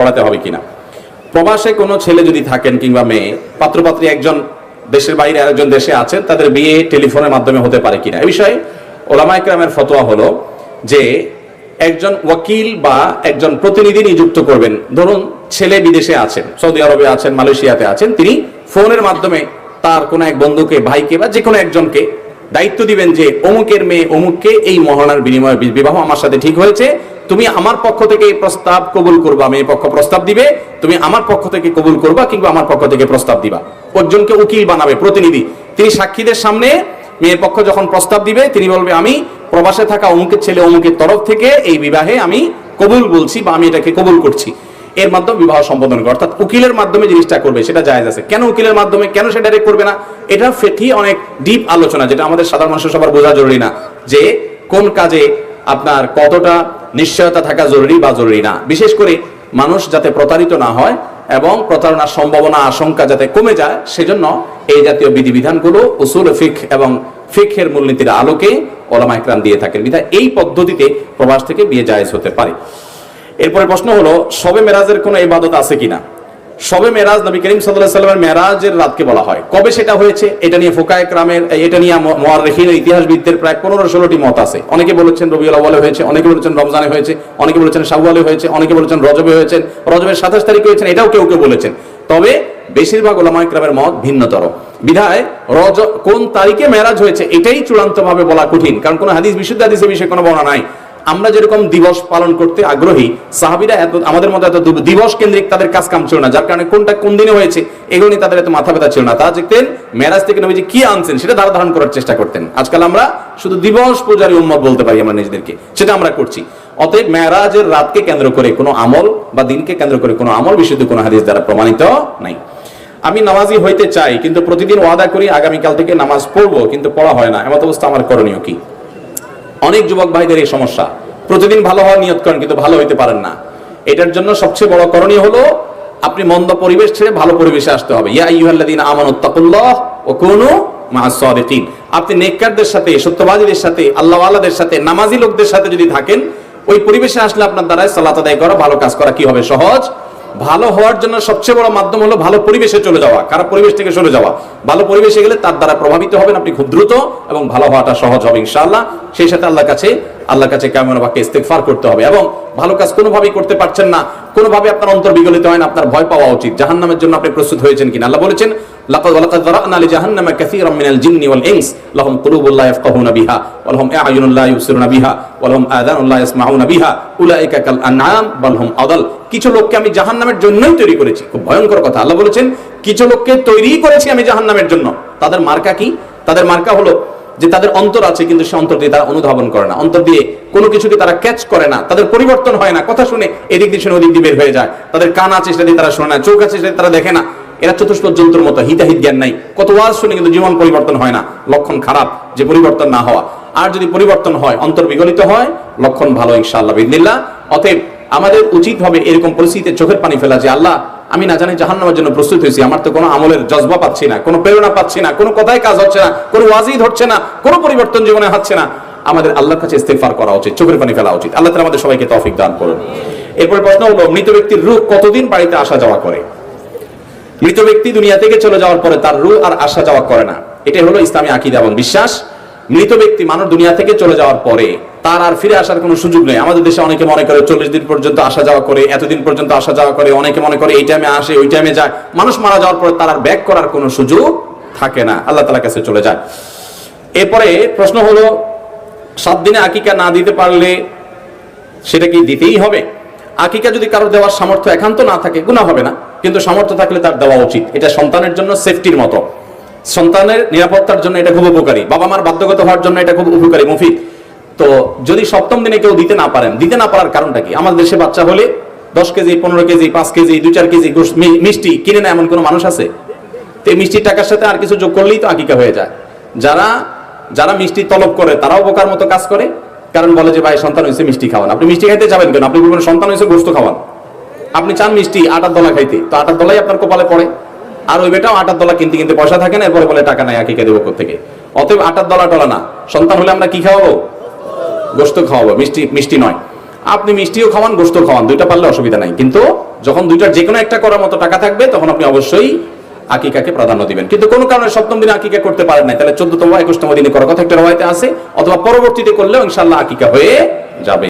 পড়াতে হবে কিনা। প্রবাসে কোনো ছেলে যদি থাকেন কিংবা মেয়ে, পাত্রপাত্রী একজন দেশের বাইরে আরেকজন দেশে আছেন, তাদের বিয়ে টেলিফোনের মাধ্যমে হতে পারে কিনা। এই বিষয়ে ওলামায়ে কেরামের ফতোয়া হলো যে একজন ওয়াকিল বা একজন প্রতিনিধি নিযুক্ত করবেন। ধরুন ছেলে বিদেশে আছেন, সৌদি আরবে আছেন, মালয়েশিয়াতে আছেন, তিনি ফোনের মাধ্যমে তার কোনো এক বন্ধুকে, ভাইকে বা যে কোনো একজনকে দায়িত্ব দিবেন যে অমুকের মেয়ে অমুককে এই মহারণার বিনিময়ে বিবাহ আমার সাথে ঠিক হয়েছে, তুমি আমার পক্ষ থেকে এই প্রস্তাব কবুল করবা। মেয়ে পক্ষ প্রস্তাব দিবে, তুমি আমার পক্ষ থেকে কবুল করবা কিংবা আমার পক্ষ থেকে প্রস্তাব দিবা। একজনকে উকিল বানাবে, প্রতিনিধি, তিনি সাক্ষীদের সামনে মেয়ের পক্ষ যখন প্রস্তাব দিবে তিনি বলবে আমি প্রবাসে থাকা অমুকের ছেলে অমুকের তরফ থেকে এই বিবাহে আমি কবুল বলছি বা আমি এটাকে কবুল করছি। এর মাধ্যমে বিবাহ সম্পাদন করে, অর্থাৎ উকিলের মাধ্যমে জিনিসটা করবে, সেটা জায়েজ আছে। কেন উকিলের মাধ্যমে, কেন সেটা ডাইরেক্ট করবে না, এটা ফিকহি অনেক ডিপ আলোচনা, যেটা আমাদের সাধারণ মানুষের সবার বোঝা জরুরি না, যে কোন কাজে আপনার কতটা নিশ্চয়তা থাকা জরুরি বা জরুরি না। বিশেষ করে মানুষ যাতে প্রতারিত না হয় এবং প্রতারণার সম্ভাবনা আশঙ্কা যাতে কমে যায়, সেজন্য এই জাতীয় বিধিবিধানগুলো উসুল ফিকহ এবং ফিকহের মূলনীতির আলোকে ওলামায়ে কেরাম দিয়ে থাকেন। বিধায় এই পদ্ধতিতে প্রবাস থেকে বিয়ে জায়েজ হতে পারে। এরপরে প্রশ্ন হলো শবে মেরাজের কোনো ইবাদত আছে কিনা। শবে মেরাজ নবী করিম সাল্লাল্লাহু আলাইহি ওয়াসাল্লামের মেরাজের রাতকে বলা হয়। কবে সেটা হয়েছে এটা নিয়ে ফুকায়ে কেরামের, এটা নিয়ে মুআররিখিনের, ইতিহাসবিদদের প্রায় 15-16টি মত আছে। অনেকে বলেছেন রবিউল আউয়ালে হয়েছে, অনেকে বলেছেন রমজানে হয়েছে, অনেকে বলেছেন শাওয়ালে হয়েছে, অনেকে বলেছেন রজবে হয়েছে, রজবের 27 তারিখে হয়েছে, এটাও কেউ কেউ বলেছেন। তবে বেশিরভাগ উলামায়ে কেরামের মত ভিন্নতর। বিধায় কোন তারিখে মেরাজ হয়েছে এটাই চূড়ান্তভাবে বলা কঠিন, কারণ কোন হাদিস, বিশুদ্ধ হাদিসের বিষয়ে কোনো বর্ণনা নাই। আমরা যেরকম দিবস পালন করতে আগ্রহী, সাহাবীরা এত আমাদের মধ্যে এত দিবস কেন্দ্রিক তাদের কাজ কাম ছিল না, যার কারণে কোনটা কোন দিনে হয়েছে এগুলো নিয়ে তাদের এত মাথা ব্যথা ছিল না। তারা দেখতেন মেরাজ থেকে নবীজি কি আনছেন সেটা ধারণ করার চেষ্টা করতেন। আজকাল আমরা শুধু দিবস পূজারী উম্মত বলতে পারি আমরা নিজেদেরকে, সেটা আমরা করছি। অতএব মেরাজের রাতকে কেন্দ্র করে কোনো আমল বা দিনকে কেন্দ্র করে কোনো আমল বিশুদ্ধ কোনো হাদিস দ্বারা প্রমাণিত নাই। আমি নামাজি হইতে চাই, কিন্তু প্রতিদিন ওয়াদা করি আগামীকাল থেকে নামাজ পড়বো, কিন্তু পড়া হয় না, এমত অবস্থা আমার করণীয় কি। অনেক যুবক ভাইদের এই সমস্যা, প্রতিদিন ভালো হওয়ার নিয়ত করেন কিন্তু ভালো হইতে পারেন না। এটার জন্য সবচেয়ে বড় করণীয় হলো আপনি মন্দ পরিবেশ ছেড়ে ভালো পরিবেশে আসতে হবে। ইয়া আইয়ুহাল্লাযীনা আমানুত্তাকুল্লাহ ওয়া কুনু মা'আস সাদিকিন। আপনি নেককারদের সাথে, সত্যবাদীদের সাথে, আল্লাহওয়ালাদের সাথে, নামাজি লোকদের সাথে যদি থাকেন, ওই পরিবেশে আসলে আপনার দ্বারা সালাত আদায় করা, ভালো কাজ করা কি হবে? সহজ। ভালো হওয়ার জন্য সবচেয়ে বড় মাধ্যম হলো ভালো পরিবেশে চলে যাওয়া, খারাপ পরিবেশ থেকে সরে যাওয়া। ভালো পরিবেশে গেলে তার দ্বারা প্রভাবিত হবেন আপনি খুব দ্রুত, এবং ভালো হওয়াটা সহজ হবে ইনশাআল্লাহ। সেই সাথে আল্লাহর কাছে কায়মুল বাক্যে ইস্তেগফার করতে হবে। এবং ভালো কাজ কোনোভাবেই করতে পারছেন না, কোনোভাবে আপনার অন্তর বিগলিত হয় না, আপনার ভয় পাওয়া উচিত। জাহান্নামের জন্য আপনি প্রস্তুত হয়েছেন কিনা। আল্লাহ বলেছেন লাকাদ যারা'না লিজাহান্নামা কাসীরাম মিনাল জিন্নি ওয়াল ইনস লাহুম কুলুবুন লা ইয়াফকাহুনা বিহা ওয়া লাহুম আ'য়ুনুন লা ইবসিরুনা বিহা ওয়া লাহুম আযানুন লা ইয়াসমাউনা বিহা উলাইকা কাল আনআম বাল হুম আদাল। কিছু লোককে আমি জাহান্নামের জন্যই তৈরি করেছি। খুব ভয়ঙ্কর কথা। আল্লাহ বলেছেন কিছু লোককে তৈরি করেছি আমি জাহান্নামের জন্য। তাদের মার্কা কি? তাদের মার্কা হলো যে তাদের অন্তর আছে, কিন্তু সে অন্তর দিয়ে তারা অনুধাবন করে না, অন্তর দিয়ে কোনো কিছুকে তারা ক্যাচ করে না, তাদের পরিবর্তন হয় না। কথা শুনে এদিক দিয়ে শুনে ওদিক দিয়ে বের হয়ে যায়। তাদের কান আছে সেটা দিয়ে তারা শোনে না, চোখ আছে সেটা তারা দেখে না। এরা চতুষ্পদ জন্তুর মতো, হিতাহিত জ্ঞান নাই। কত ওয়াজ শুনে কিন্তু জীবন পরিবর্তন হয় না। লক্ষণ খারাপ যে পরিবর্তন না হওয়া। আর যদি পরিবর্তন হয়, অন্তর বিগলিত হয়, লক্ষণ ভালো ইনশাআল্লাহ বিইذনিল্লাহ। অতএব আমাদের উচিত হবে এরকম পরিস্থিতিতে চোখের পানি ফেলা, যে আল্লাহ আমি না জানি জাহান্নামের জন্য প্রস্তুত হয়েছি, আমার তো কোনো আমলের জজবা পাচ্ছি না, কোনো প্রেরণা পাচ্ছি না, কোনো কথায় কাজ হচ্ছে না, কোনো ওয়াজই ধরছে না, কোনো পরিবর্তন জীবনে হচ্ছে না। আমাদের আল্লাহর কাছে ইস্তেগফার করা উচিত, চোখের পানি ফেলা উচিত। আল্লাহ তাআলা আমাদের সবাইকে তৌফিক দান করুন। এরপর প্রশ্ন হলো মৃত ব্যক্তির রূহ কতদিন বাড়িতে আসা যাওয়া করে। মৃত ব্যক্তি দুনিয়া থেকে চলে যাওয়ার পরে তার রূহ আর আসা যাওয়া করে না। এটাই হলো ইসলামী আকীদা এবং বিশ্বাস। মৃত ব্যক্তি, মানুষ দুনিয়া থেকে চলে যাওয়ার পরে তার আর ফিরে আসার কোনো সুযোগ নেই। আমাদের দেশে অনেকে মনে করে 40 দিন পর্যন্ত আসা যাওয়া করে, এতদিন পর্যন্ত আসা যাওয়া করে, অনেকে মনে করে এই টাইমে আসে ওই টাইমে যায়। মানুষ মারা যাওয়ার পরে তার আর ব্যাক করার কোনো সুযোগ থাকে না, আল্লাহ তাআলার কাছে চলে যায়। এরপরে প্রশ্ন হলো 7 দিনে আকিকা না দিতে পারলে সেটা কি দিতেই হবে? আকিকা যদি কারোর দেওয়ার সামর্থ্য একান্ত না থাকে গুনাহ হবে না, কিন্তু সামর্থ্য থাকলে তার দেওয়া উচিত। এটা সন্তানের জন্য সেফটির মতো, সন্তানের নিরাপত্তার জন্য এটা খুব উপকারী, বাবা মার বাধ্যগত হওয়ার জন্য এটা খুব উপকারী, মুফিদ। তো যদি 7ম দিনে কেউ দিতে না পারেন, দিতে না পারার কারণটা কি? আমাদের দেশে বাচ্চা হলে 10 কেজি, 15 কেজি, 5 কেজি, 2-4 কেজি মিষ্টি কিনে না এমন কোনো মানুষ আছে? তো এই মিষ্টির টাকার সাথে আর কিছু যোগ করলেই তো আকিকা হয়ে যায়। যারা মিষ্টি তলব করে তারাও বোকার মতো কাজ করে, কারণ বলে যে ভাই সন্তান হয়েছে মিষ্টি খাওয়ান। আপনি মিষ্টি খাইতে যাবেন কেন? আপনি বলবেন সন্তান হয়েছে গোশত খাওয়ান। আপনি চান মিষ্টি আটার দলা খাইতে, তো আটার দলাই আপনার কপালে পড়ে। আর ওই বেটাও আটার দলা কিনতে কিনতে পয়সা থাকে না, এরপরে বলে টাকা নাই, আকিকা দেবো কোত্থেকে? অতএব আটার দলা টলা না, সন্তান হলে আমরা কি খাওয়াবো? গোশত খাওয়াবো, মিষ্টি নয়। আপনি মিষ্টিও খাওয়ান, গোশত খাওয়ান, দুইটা পারলে অসুবিধা নাই, কিন্তু যখন দুইটার যে কোনো একটা করার মতো টাকা থাকবে তখন আপনি অবশ্যই আকিকাকে প্রাধান্য দিবেন। কিন্তু কোনো কারণে সপ্তম দিনে আকিকা করতে পারেন নাই, তাহলে 14তম 21তম দিনে করার কথা একটা রওয়ায়েতে আছে, অথবা পরবর্তীতে করলেও ইনশাআল্লাহ আকিকা হয়ে যাবে।